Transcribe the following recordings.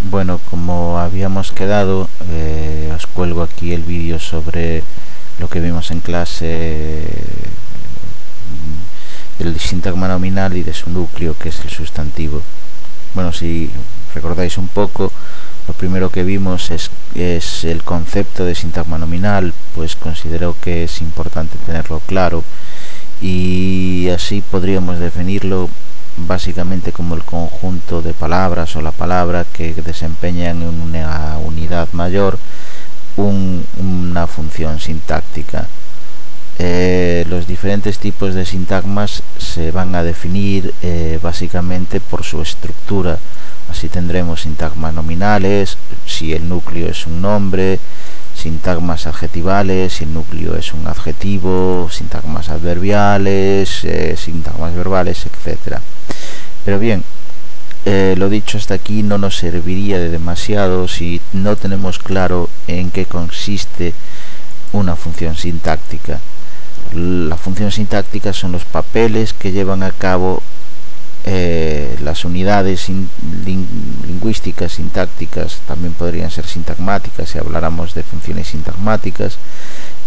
Bueno, como habíamos quedado, os cuelgo aquí el vídeo sobre lo que vimos en clase del sintagma nominal y de su núcleo, que es el sustantivo. Bueno, si recordáis un poco, lo primero que vimos es el concepto de sintagma nominal, pues considero que es importante tenerlo claro, y así podríamos definirlo básicamente como el conjunto de palabras o la palabra que desempeñan en una unidad mayor una función sintáctica. Los diferentes tipos de sintagmas se van a definir básicamente por su estructura. Así tendremos sintagmas nominales si el núcleo es un nombre, sintagmas adjetivales si el núcleo es un adjetivo, sintagmas adverbiales, sintagmas verbales, etcétera. Pero bien, lo dicho hasta aquí no nos serviría de demasiado si no tenemos claro en qué consiste una función sintáctica. La función sintáctica son los papeles que llevan a cabo las unidades lingüísticas, sintácticas, también podrían ser sintagmáticas si habláramos de funciones sintagmáticas,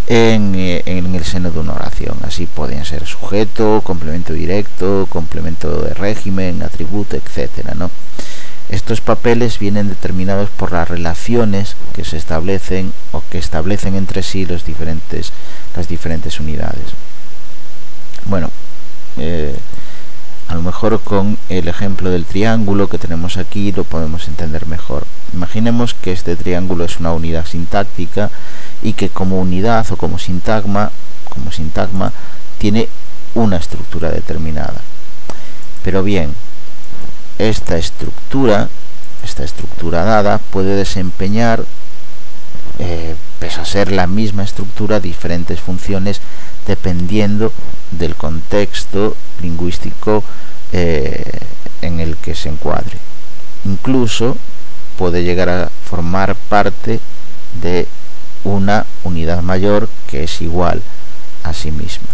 en el seno de una oración. Así pueden ser sujeto, complemento directo, complemento de régimen, atributo, etcétera, ¿no? Estos papeles vienen determinados por las relaciones que se establecen o que establecen entre sí las diferentes unidades. Bueno, a lo mejor con el ejemplo del triángulo que tenemos aquí lo podemos entender mejor. Imaginemos que este triángulo es una unidad sintáctica y que como unidad o como sintagma tiene una estructura determinada. Pero bien, esta estructura dada puede desempeñar, pese a ser la misma estructura, diferentes funciones dependiendo del contexto lingüístico en el que se encuadre. Incluso puede llegar a formar parte de una unidad mayor que es igual a sí misma.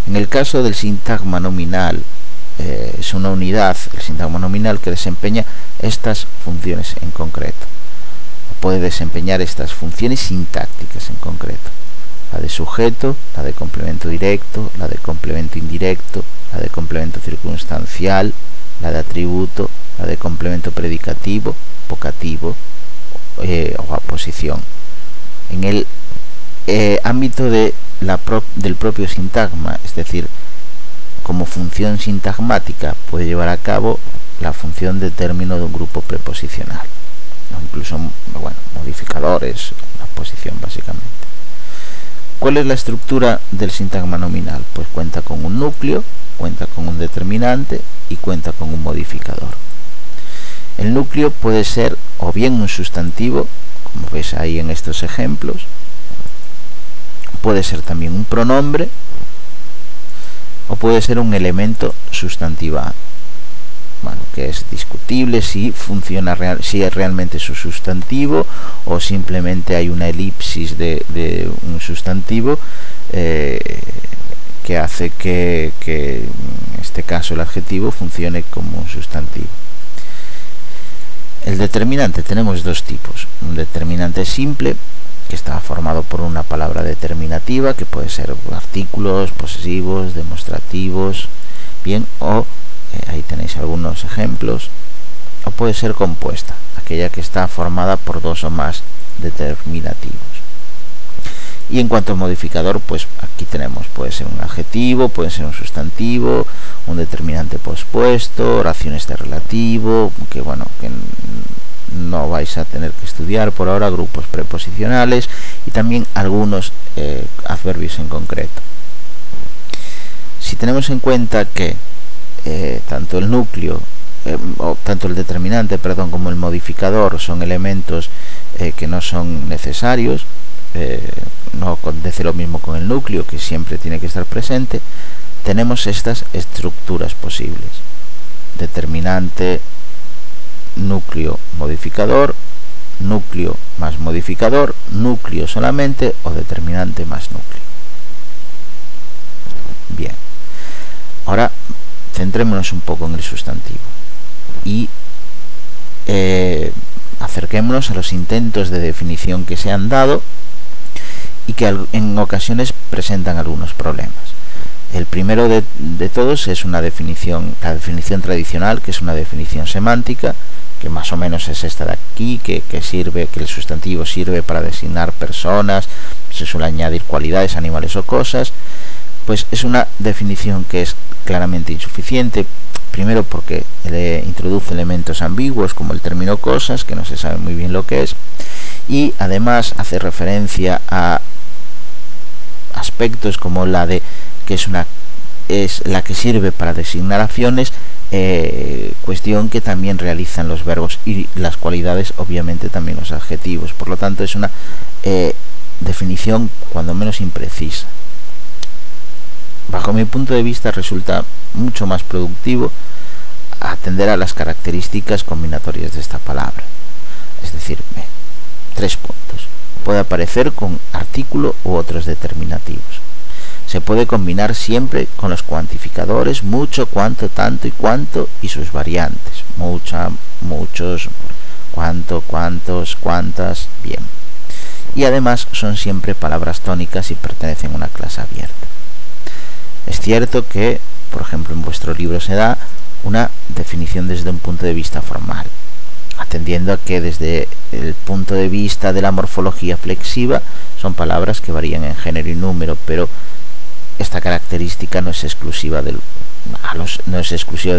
En el caso del sintagma nominal, es una unidad, el sintagma nominal, que desempeña estas funciones en concreto. Puede desempeñar estas funciones sintácticas en concreto: la de sujeto, la de complemento directo, la de complemento indirecto, la de complemento circunstancial, la de atributo, la de complemento predicativo, vocativo o aposición. En el ámbito del propio sintagma, es decir, como función sintagmática, puede llevar a cabo la función de término de un grupo preposicional, o incluso modificadores, la posición básicamente. ¿Cuál es la estructura del sintagma nominal? Pues cuenta con un núcleo, cuenta con un determinante y cuenta con un modificador. El núcleo puede ser o bien un sustantivo, como veis ahí en estos ejemplos, puede ser también un pronombre, o puede ser un elemento sustantivado. Bueno, que es discutible si funciona si es realmente su sustantivo o simplemente hay una elipsis de un sustantivo que hace que en este caso el adjetivo funcione como un sustantivo. El determinante, tenemos dos tipos: un determinante simple, que está formado por una palabra determinativa, que puede ser artículos, posesivos, demostrativos, bien, o ahí tenéis algunos ejemplos, o puede ser compuesta, aquella que está formada por dos o más determinativos. Y en cuanto al modificador, pues aquí tenemos, puede ser un adjetivo, puede ser un sustantivo, un determinante pospuesto, oraciones de relativo, que no vais a tener que estudiar por ahora, grupos preposicionales y también algunos adverbios en concreto. Si tenemos en cuenta que tanto el núcleo tanto el determinante como el modificador son elementos que no son necesarios, no acontece lo mismo con el núcleo, que siempre tiene que estar presente, tenemos estas estructuras posibles: determinante, núcleo, modificador, núcleo más modificador, núcleo solamente o determinante más núcleo. Bien, ahora centrémonos un poco en el sustantivo y acerquémonos a los intentos de definición que se han dado y que en ocasiones presentan algunos problemas. El primero de todos es la definición tradicional, que es una definición semántica, que más o menos es esta de aquí, que el sustantivo sirve para designar personas, se suele añadir cualidades, animales o cosas. Pues es una definición que es claramente insuficiente, primero porque introduce elementos ambiguos como el término cosas, que no se sabe muy bien lo que es, y además hace referencia a aspectos como la de que es la que sirve para designar acciones, cuestión que también realizan los verbos, y las cualidades obviamente también los adjetivos. Por lo tanto es una definición cuando menos imprecisa. Bajo mi punto de vista resulta mucho más productivo atender a las características combinatorias de esta palabra. Es decir, 3 puntos. Puede aparecer con artículo u otros determinativos. Se puede combinar siempre con los cuantificadores mucho, cuánto, tanto y cuánto y sus variantes. Mucha, muchos, cuánto, cuántos, cuántas, bien. Y además son siempre palabras tónicas y pertenecen a una clase abierta. Es cierto que, por ejemplo, en vuestro libro se da una definición desde un punto de vista formal, atendiendo a que desde el punto de vista de la morfología flexiva son palabras que varían en género y número, pero esta característica no es exclusiva de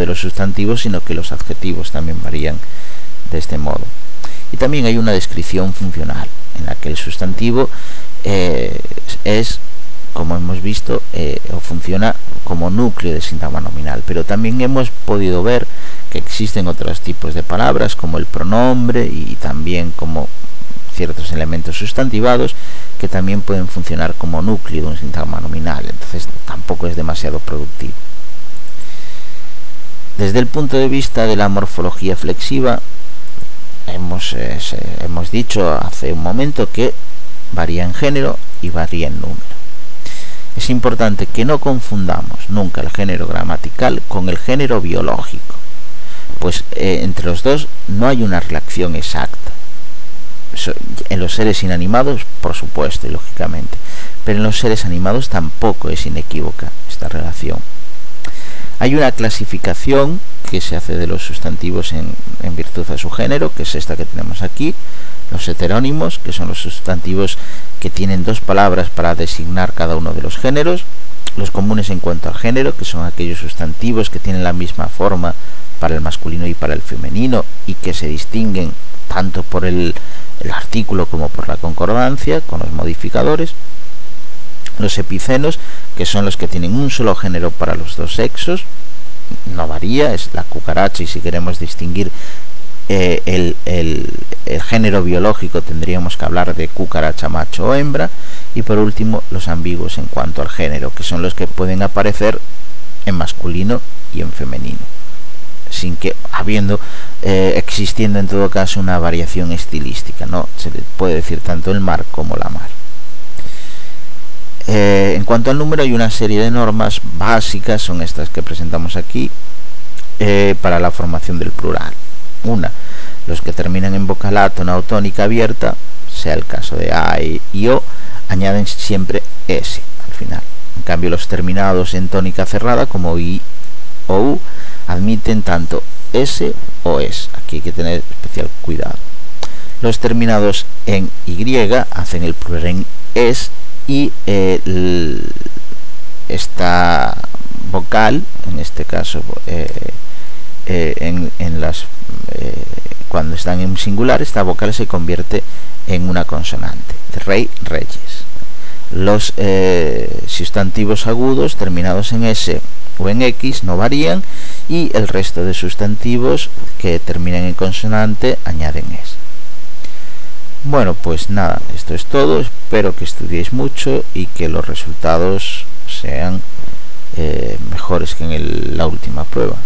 los sustantivos, sino que los adjetivos también varían de este modo. Y también hay una descripción funcional, en la que el sustantivo es, como hemos visto, o funciona como núcleo de sintagma nominal, pero también hemos podido ver que existen otros tipos de palabras como el pronombre y también como ciertos elementos sustantivados que también pueden funcionar como núcleo de un sintagma nominal, entonces tampoco es demasiado productivo. Desde el punto de vista de la morfología flexiva, hemos dicho hace un momento que varía en género y varía en número. Es importante que no confundamos nunca el género gramatical con el género biológico, pues entre los dos no hay una relación exacta. En los seres inanimados, por supuesto y lógicamente, pero en los seres animados tampoco es inequívoca esta relación. Hay una clasificación que se hace de los sustantivos en virtud a su género, que es esta que tenemos aquí. Los heterónimos, que son los sustantivos que tienen 2 palabras para designar cada uno de los géneros. Los comunes en cuanto al género, que son aquellos sustantivos que tienen la misma forma para el masculino y para el femenino y que se distinguen tanto por el artículo como por la concordancia con los modificadores. Los epicenos, que son los que tienen un solo género para los 2 sexos, no varía, es la cucaracha, y si queremos distinguir el género biológico tendríamos que hablar de cucaracha macho o hembra. Y por último los ambiguos en cuanto al género, que son los que pueden aparecer en masculino y en femenino, sin que existiendo en todo caso una variación estilística, no se le puede decir tanto el mar como la mar. En cuanto al número hay una serie de normas básicas, son estas que presentamos aquí, para la formación del plural. Los que terminan en vocal átona o tónica abierta, sea el caso de a y o, añaden siempre s al final. En cambio los terminados en tónica cerrada como i o u admiten tanto s o es. Aquí hay que tener especial cuidado. Los terminados en y hacen el plural en es, y esta vocal, en este caso cuando están en singular, esta vocal se convierte en una consonante. Rey, reyes. Los sustantivos agudos terminados en s o en x no varían, y el resto de sustantivos que terminan en consonante añaden s. Bueno, pues nada, esto es todo. Espero que estudiéis mucho y que los resultados sean mejores que en la última prueba.